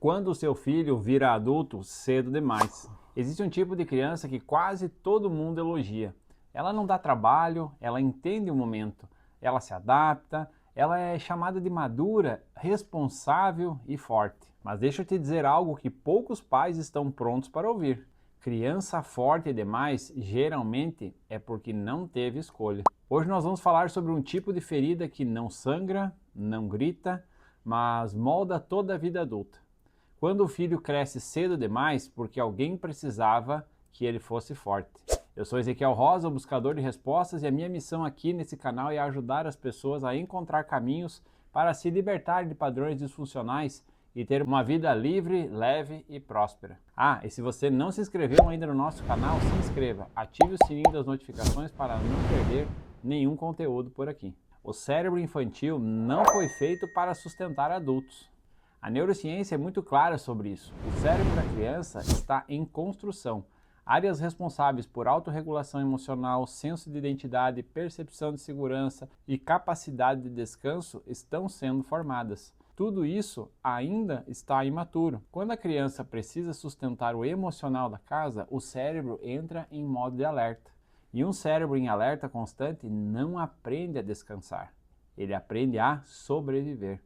Quando o seu filho vira adulto cedo demais. Existe um tipo de criança que quase todo mundo elogia. Ela não dá trabalho, ela entende o momento, ela se adapta, ela é chamada de madura, responsável e forte. Mas deixa eu te dizer algo que poucos pais estão prontos para ouvir. Criança forte demais geralmente é porque não teve escolha. Hoje nós vamos falar sobre um tipo de ferida que não sangra, não grita, mas molda toda a vida adulta. Quando o filho cresce cedo demais porque alguém precisava que ele fosse forte. Eu sou Ezequiel Rosa, o buscador de respostas, e a minha missão aqui nesse canal é ajudar as pessoas a encontrar caminhos para se libertar de padrões disfuncionais e ter uma vida livre, leve e próspera. E se você não se inscreveu ainda no nosso canal, se inscreva, ative o sininho das notificações para não perder nenhum conteúdo por aqui. O cérebro infantil não foi feito para sustentar adultos. A neurociência é muito clara sobre isso. O cérebro da criança está em construção. Áreas responsáveis por autorregulação emocional, senso de identidade, percepção de segurança e capacidade de descanso estão sendo formadas. Tudo isso ainda está imaturo. Quando a criança precisa sustentar o emocional da casa, o cérebro entra em modo de alerta. E um cérebro em alerta constante não aprende a descansar. Ele aprende a sobreviver.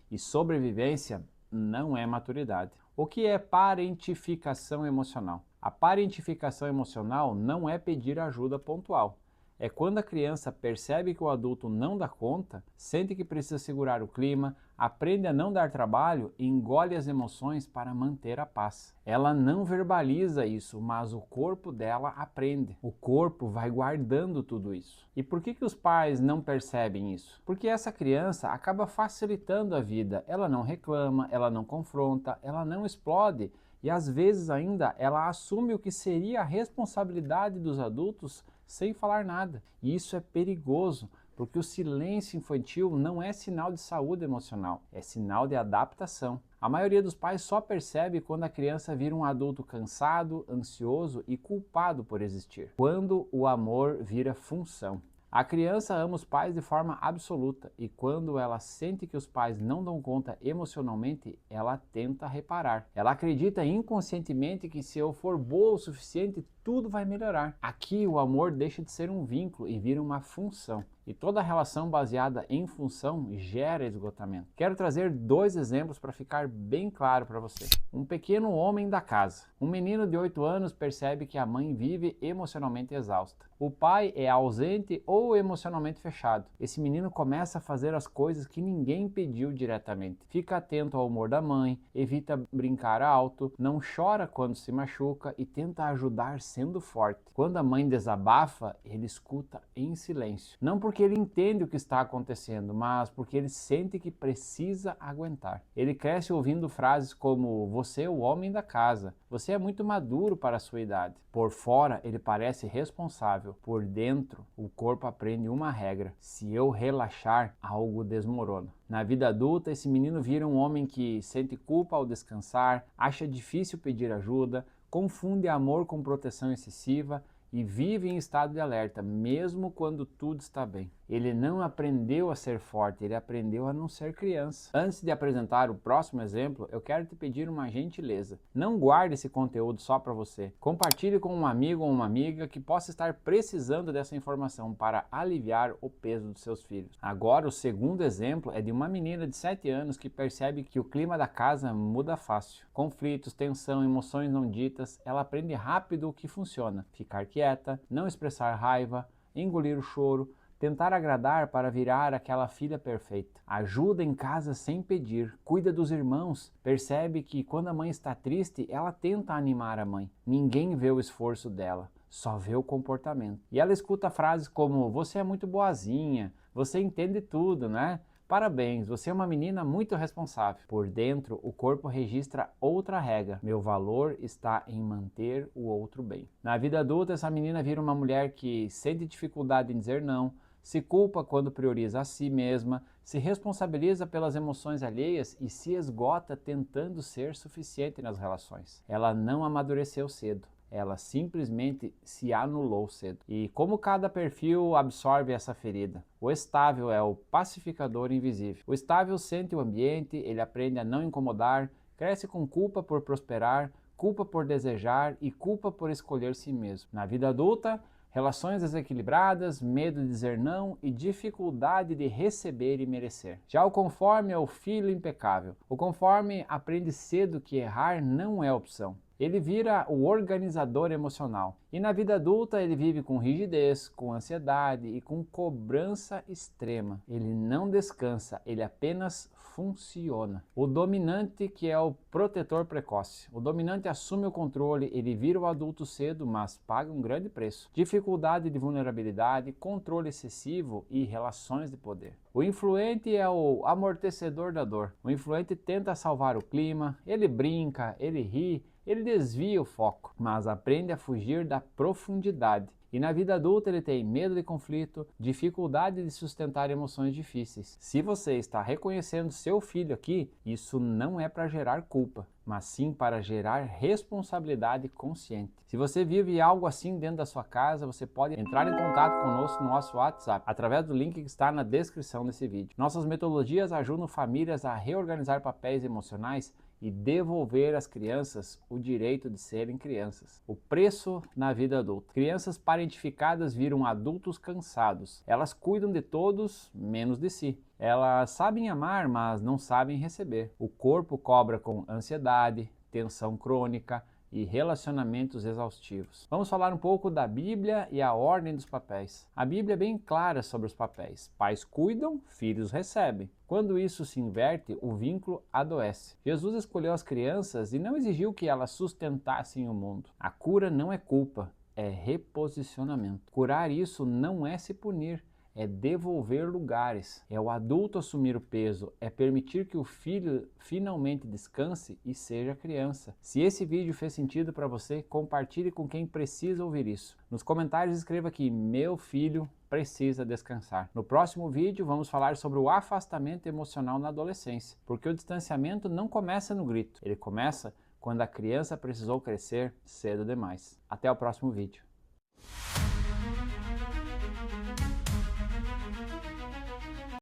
E sobrevivência não é maturidade. O que é parentificação emocional? A parentificação emocional não é pedir ajuda pontual. É quando a criança percebe que o adulto não dá conta, sente que precisa segurar o clima, aprende a não dar trabalho e engole as emoções para manter a paz. Ela não verbaliza isso, mas o corpo dela aprende. O corpo vai guardando tudo isso. E por que os pais não percebem isso? Porque essa criança acaba facilitando a vida. Ela não reclama, ela não confronta, ela não explode. E às vezes ainda ela assume o que seria a responsabilidade dos adultos sem falar nada. E isso é perigoso, porque o silêncio infantil não é sinal de saúde emocional, é sinal de adaptação. A maioria dos pais só percebe quando a criança vira um adulto cansado, ansioso e culpado por existir. Quando o amor vira função. A criança ama os pais de forma absoluta e quando ela sente que os pais não dão conta emocionalmente, ela tenta reparar. Ela acredita inconscientemente que se eu for boa o suficiente, tudo vai melhorar. Aqui o amor deixa de ser um vínculo e vira uma função. E toda relação baseada em função gera esgotamento. Quero trazer 2 exemplos para ficar bem claro para você. Um pequeno homem da casa. Um menino de 8 anos percebe que a mãe vive emocionalmente exausta. O pai é ausente ou emocionalmente fechado. Esse menino começa a fazer as coisas que ninguém pediu diretamente. Fica atento ao humor da mãe, evita brincar alto, não chora quando se machuca e tenta ajudar sendo forte. Quando a mãe desabafa, ele escuta em silêncio. Não porque ele entende o que está acontecendo, mas porque ele sente que precisa aguentar. Ele cresce ouvindo frases como: "Você é o homem da casa", "Você é muito maduro para a sua idade". Por fora, ele parece responsável. Por dentro, o corpo aprende uma regra: se eu relaxar, algo desmorona. Na vida adulta, esse menino vira um homem que sente culpa ao descansar, acha difícil pedir ajuda, confunde amor com proteção excessiva e vive em estado de alerta, mesmo quando tudo está bem. Ele não aprendeu a ser forte, ele aprendeu a não ser criança. Antes de apresentar o próximo exemplo, eu quero te pedir uma gentileza. Não guarde esse conteúdo só para você. Compartilhe com um amigo ou uma amiga que possa estar precisando dessa informação para aliviar o peso dos seus filhos. Agora, o segundo exemplo é de uma menina de 7 anos que percebe que o clima da casa muda fácil. Conflitos, tensão, emoções não ditas, ela aprende rápido o que funciona. Ficar quieta, não expressar raiva, engolir o choro, tentar agradar para virar aquela filha perfeita. Ajuda em casa sem pedir, cuida dos irmãos, percebe que quando a mãe está triste, ela tenta animar a mãe. Ninguém vê o esforço dela, só vê o comportamento. E ela escuta frases como: "Você é muito boazinha, você entende tudo, né? Parabéns, você é uma menina muito responsável". Por dentro, o corpo registra outra regra: meu valor está em manter o outro bem. Na vida adulta, essa menina vira uma mulher que sente dificuldade em dizer não, se culpa quando prioriza a si mesma, se responsabiliza pelas emoções alheias e se esgota tentando ser suficiente nas relações. Ela não amadureceu cedo. Ela simplesmente se anulou cedo. E como cada perfil absorve essa ferida? O estável é o pacificador invisível. O estável sente o ambiente, ele aprende a não incomodar, cresce com culpa por prosperar, culpa por desejar e culpa por escolher si mesmo. Na vida adulta, relações desequilibradas, medo de dizer não e dificuldade de receber e merecer. Já o conforme é o filho impecável. O conforme aprende cedo que errar não é opção. Ele vira o organizador emocional. E na vida adulta ele vive com rigidez, com ansiedade e com cobrança extrema. Ele não descansa, ele apenas funciona. O dominante, que é o protetor precoce. O dominante assume o controle, ele vira o adulto cedo, mas paga um grande preço. Dificuldade de vulnerabilidade, controle excessivo e relações de poder. O influente é o amortecedor da dor. O influente tenta salvar o clima, ele brinca, ele ri, ele desvia o foco, mas aprende a fugir da profundidade. E na vida adulta ele tem medo de conflito, dificuldade de sustentar emoções difíceis. Se você está reconhecendo seu filho aqui, isso não é para gerar culpa, mas sim para gerar responsabilidade consciente. Se você vive algo assim dentro da sua casa, você pode entrar em contato conosco no nosso WhatsApp, através do link que está na descrição desse vídeo. Nossas metodologias ajudam famílias a reorganizar papéis emocionais e devolver às crianças o direito de serem crianças. O preço na vida adulta. Crianças parentificadas viram adultos cansados. Elas cuidam de todos, menos de si. Elas sabem amar, mas não sabem receber. O corpo cobra com ansiedade, tensão crônica e relacionamentos exaustivos. Vamos falar um pouco da Bíblia e a ordem dos papéis. A Bíblia é bem clara sobre os papéis. Pais cuidam, filhos recebem. Quando isso se inverte, o vínculo adoece. Jesus escolheu as crianças e não exigiu que elas sustentassem o mundo. A cura não é culpa, é reposicionamento. Curar isso não é se punir, é devolver lugares, é o adulto assumir o peso, é permitir que o filho finalmente descanse e seja criança. Se esse vídeo fez sentido para você, compartilhe com quem precisa ouvir isso. Nos comentários escreva aqui: meu filho precisa descansar. No próximo vídeo vamos falar sobre o afastamento emocional na adolescência, porque o distanciamento não começa no grito, ele começa quando a criança precisou crescer cedo demais. Até o próximo vídeo.